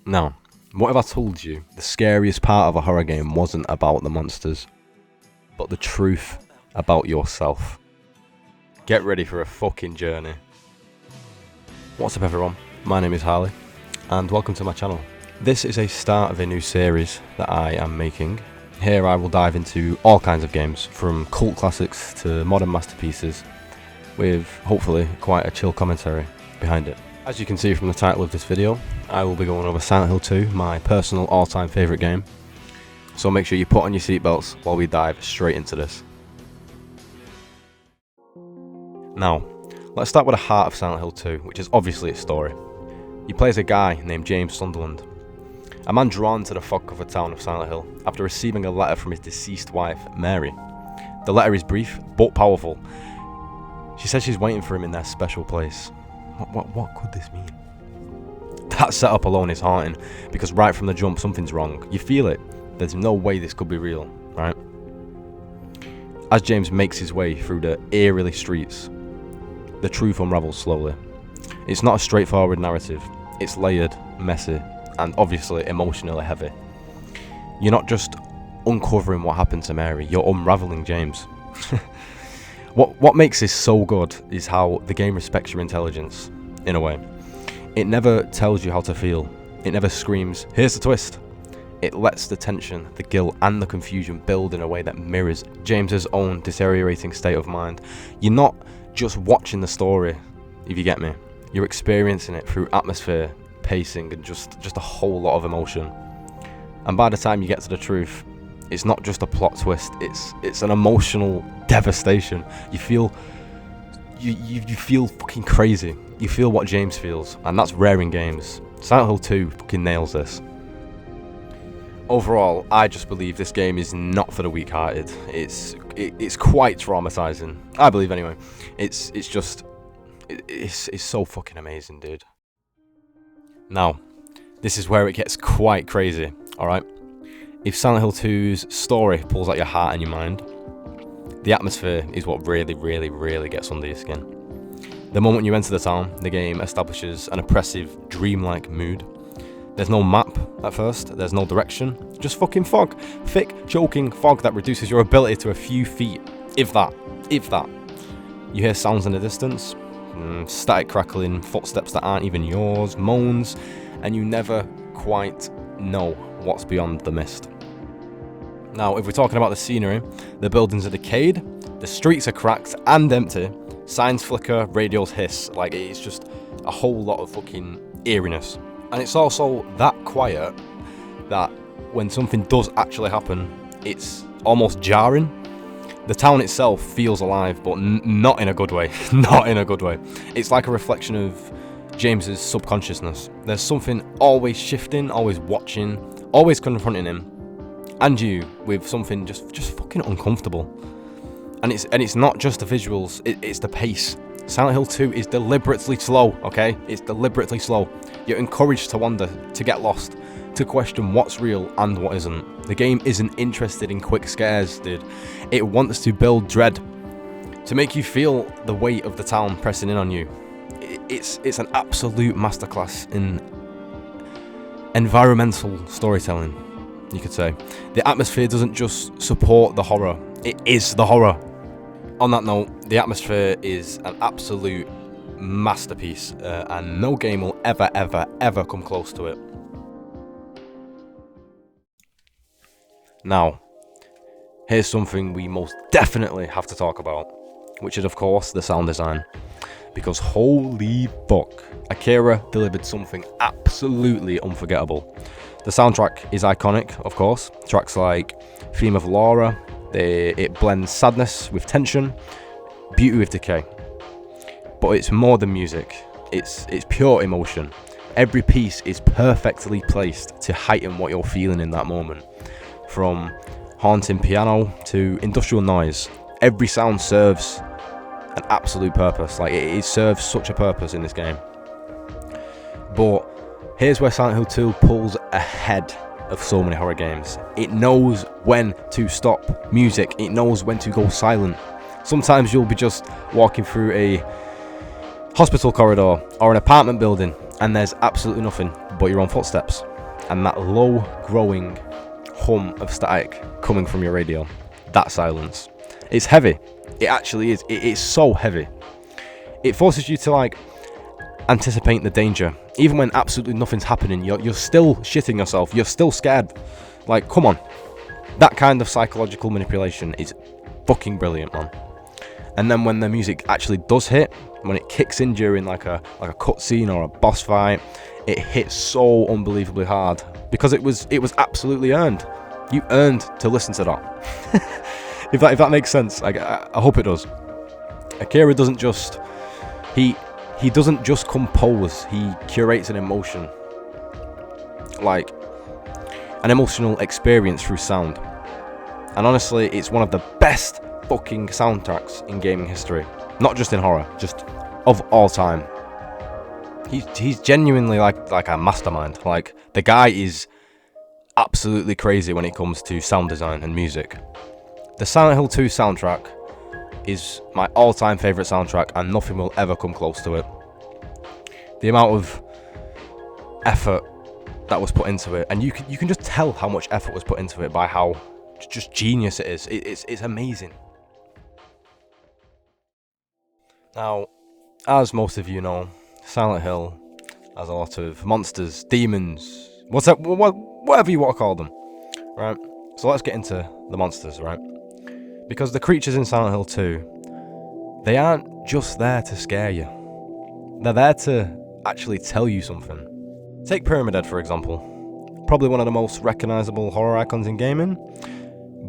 Now, what if I told you the scariest part of a horror game wasn't about the monsters, but the truth about yourself? Get ready for a fucking journey. What's up everyone, my name is Harley, and welcome to my channel. This is a start of a new series that I am making. Here I will dive into all kinds of games, from cult classics to modern masterpieces, with hopefully quite a chill commentary behind it. As you can see from the title of this video, I will be going over Silent Hill 2, my personal all-time favourite game. So make sure you put on your seatbelts while we dive straight into this. Now, let's start with the heart of Silent Hill 2, which is obviously its story. You play as a guy named James Sunderland, a man drawn to the fog-covered town of Silent Hill after receiving a letter from his deceased wife, Mary. The letter is brief, but powerful. She says she's waiting for him in their special place. What could this mean? That setup alone is haunting, because right from the jump something's wrong. You feel it. There's no way this could be real, right? As James makes his way through the eerily streets, the truth unravels slowly. It's not a straightforward narrative. It's layered, messy, and obviously emotionally heavy. You're not just uncovering what happened to Mary, you're unraveling James. What makes this so good is how the game respects your intelligence, in a way. It never tells you how to feel. It never screams, here's the twist. It lets the tension, the guilt, and the confusion build in a way that mirrors James's own deteriorating state of mind. You're not just watching the story, if you get me. You're experiencing it through atmosphere, pacing, and just a whole lot of emotion. And by the time you get to the truth, it's not just a plot twist, it's an emotional devastation. You feel fucking crazy. You feel what James feels, and that's rare in games. Silent Hill 2 fucking nails this. Overall, I just believe this game is not for the weak-hearted. It's quite traumatizing. I believe anyway. It's so fucking amazing, dude. Now, this is where it gets quite crazy, alright? If Silent Hill 2's story pulls at your heart and your mind, the atmosphere is what really gets under your skin. The moment you enter the town, the game establishes an oppressive, dreamlike mood. There's no map at first, there's no direction, just fucking fog. Thick, choking fog that reduces your ability to a few feet, if that. You hear sounds in the distance, static crackling, footsteps that aren't even yours, moans, and you never quite know what's beyond the mist. Now, if we're talking about the scenery, the buildings are decayed, the streets are cracked and empty, signs flicker, radios hiss, like it's just a whole lot of fucking eeriness. And it's also that quiet that when something does actually happen, it's almost jarring. The town itself feels alive, but not in a good way. Not in a good way. It's like a reflection of James's subconsciousness. There's something always shifting, always watching, always confronting him, and you with something just fucking uncomfortable. And it's not just the visuals, it's the pace. Silent Hill 2 is deliberately slow, okay? It's deliberately slow. You're encouraged to wander, to get lost, to question what's real and what isn't. The game isn't interested in quick scares, dude. It wants to build dread, to make you feel the weight of the town pressing in on you. It's an absolute masterclass in environmental storytelling, you could say. The atmosphere doesn't just support the horror, it is the horror. On that note, the atmosphere is an absolute masterpiece, and no game will ever come close to it. Now, here's something we most definitely have to talk about, which is of course the sound design. Because holy fuck, Akira delivered something absolutely unforgettable. The soundtrack is iconic, of course. Tracks like Theme of Laura, it blends sadness with tension, beauty with decay. But it's more than music, it's pure emotion. Every piece is perfectly placed to heighten what you're feeling in that moment. From haunting piano to industrial noise, every sound serves an absolute purpose. Like, it serves such a purpose in this game. But here's where Silent Hill 2 pulls ahead of so many horror games. It knows when to stop music, it knows when to go silent. Sometimes you'll be just walking through a hospital corridor or an apartment building and there's absolutely nothing but your own footsteps. and that low growing hum of static coming from your radio. That silence. It's heavy. It actually is. It is so heavy. It forces you to like anticipate the danger. Even when absolutely nothing's happening, you're still shitting yourself. You're still scared. Like, come on. That kind of psychological manipulation is fucking brilliant, man. And then when the music actually does hit, when it kicks in during like a cutscene or a boss fight, it hits so unbelievably hard because it was absolutely earned. You earned to listen to that. if that makes sense, I hope it does. Akira doesn't just he doesn't just compose. He curates an emotion, like an emotional experience through sound. And honestly, it's one of the best fucking soundtracks in gaming history. Not just in horror, just of all time. He's genuinely like a mastermind. Like, the guy is absolutely crazy when it comes to sound design and music. The Silent Hill 2 soundtrack is my all-time favourite soundtrack, and nothing will ever come close to it. The amount of effort that was put into it, and you can just tell how much effort was put into it by how just genius it is. It's amazing. Now, as most of you know, Silent Hill has a lot of monsters, demons, whatever you want to call them, right? So let's get into the monsters, right? Because the creatures in Silent Hill 2, they aren't just there to scare you. They're there to actually tell you something. Take Pyramid Head, for example. Probably one of the most recognisable horror icons in gaming,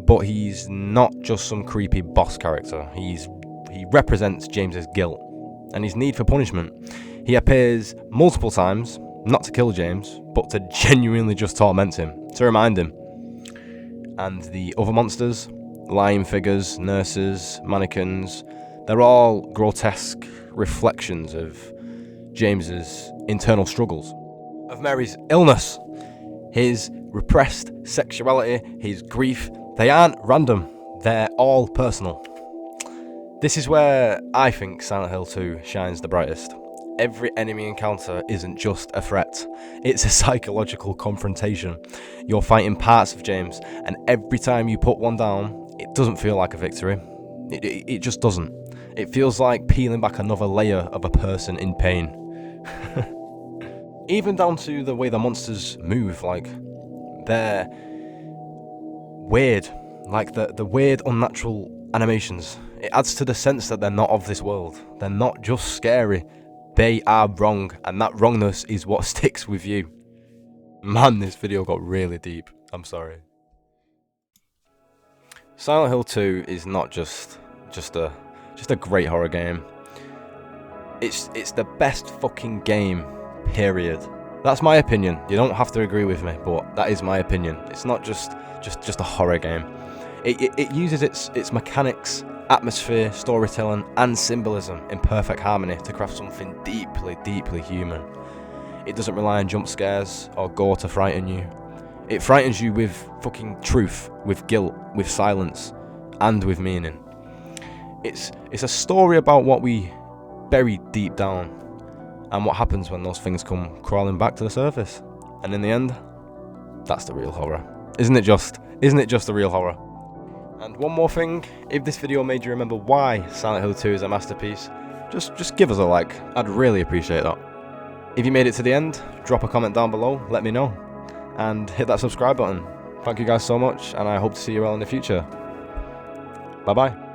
but he's not just some creepy boss character. He represents James's guilt and his need for punishment. He appears multiple times, not to kill James, but to genuinely just torment him, to remind him. And the other monsters, lying figures, nurses, mannequins, they're all grotesque reflections of James's internal struggles, of Mary's illness, his repressed sexuality, his grief. They aren't random, they're all personal. This is where I think Silent Hill 2 shines the brightest. Every enemy encounter isn't just a threat, it's a psychological confrontation. You're fighting parts of James, and every time you put one down, it doesn't feel like a victory. It just doesn't. It feels like peeling back another layer of a person in pain. Even down to the way the monsters move, like, they're weird. Like, the weird, unnatural animations. It adds to the sense that they're not of this world. They're not just scary. They are wrong, and that wrongness is what sticks with you. Man, this video got really deep. I'm sorry. Silent Hill 2 is not just a great horror game. It's the best fucking game, period. That's my opinion. You don't have to agree with me, but that is my opinion. It's not just a horror game. It uses its mechanics, atmosphere, storytelling, and symbolism in perfect harmony to craft something deeply, deeply human. It doesn't rely on jump scares or gore to frighten you. It frightens you with fucking truth, with guilt, with silence, and with meaning. It's a story about what we bury deep down, and what happens when those things come crawling back to the surface. And in the end, that's the real horror. Isn't it just the real horror? And one more thing, if this video made you remember why Silent Hill 2 is a masterpiece, just give us a like. I'd really appreciate that. If you made it to the end, drop a comment down below, let me know. And hit that subscribe button. Thank you guys so much, and I hope to see you all in the future. Bye bye.